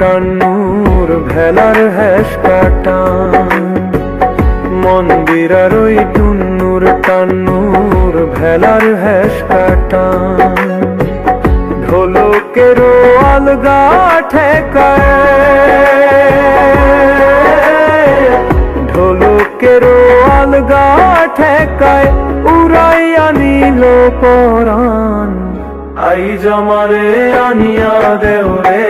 টান্নুর ভেলার হ্যাস কাটান, মন্দিরার ওই টুন্নুর টান্নুর ভেলার হ্যাস কাটান, ঢোলকেরও আলগা ঠেকায়, ঢোলকেরও আলগা ঠেকায় উড়াইয়া নিল পরাণ। আই জামারে আনিয়া দেওরে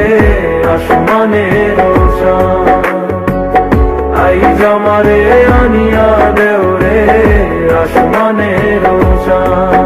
আসমানের চাঁদ, আই জামারে আনিয়া দেওরে আসমানের চাঁদ।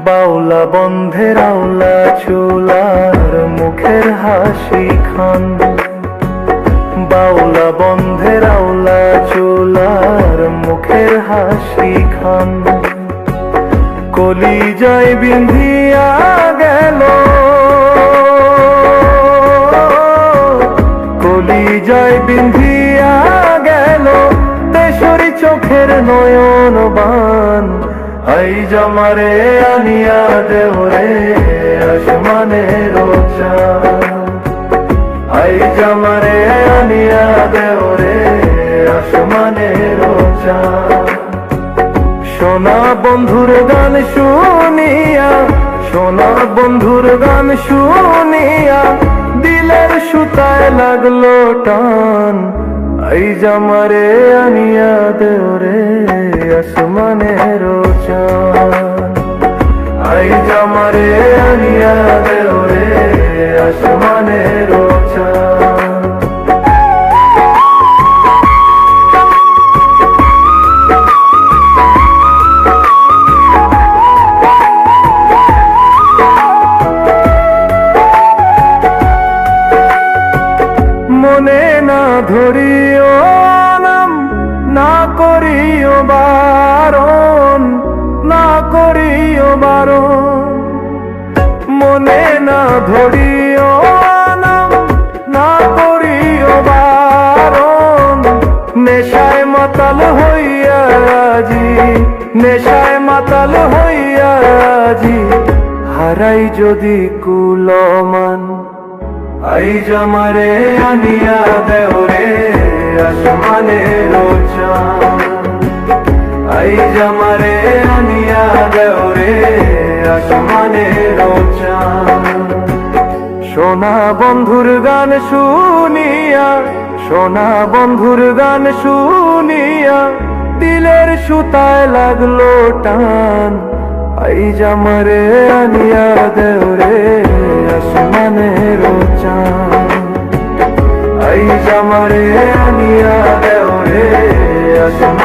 বাউলা বন্ধের আওলা চুলার মুখের হাসি খান, বাউলা বন্ধের আওলা চুলার মুখের হাসি খান, কলিজায় বিন্ধিয়া গেল, কলিজায় বিন্ধিয়া গেল তেসরি চোখের নয়ন বান। আই জামারে আনিয়া দেওরে আসমানের চাঁদ, আই জামারে আনিয়া দেওরে আসমানের চাঁদ। সোনা বন্ধুর গান শুনিয়া, সোনা বন্ধুর গান শুনিয়া দিলের সুতায় লাগলো টান। আই জামারে আনিয়া দেওরে আসমানের চাঁদ, আই জামারে আনিয়া দেওরে আসমানের চাঁদ। মনে না ধরিও নাম, না করিও বারণ, না করিও বারণ। মনে না ধরিও নাম, না করিও বারণ। নেশায় মাতাল হইয়া আজি, নেশায় মাতাল হইয়া আজি হারাই যদি কুলমান। আই জামারে আনিয়া দেওরে আসমানের চাঁদ, আই জামারে আনিয়া দেওরে আসমানের চাঁদ। সোনা বন্ধুর গান শুনিয়া, সোনা বন্ধুর গান শুনিয়া দিলের সুতায় লাগলো টান। আই জামারে আনিয়া দেওরে আসমানের চাঁদ, আই জামারে আনিয়া দেওরে আসমানের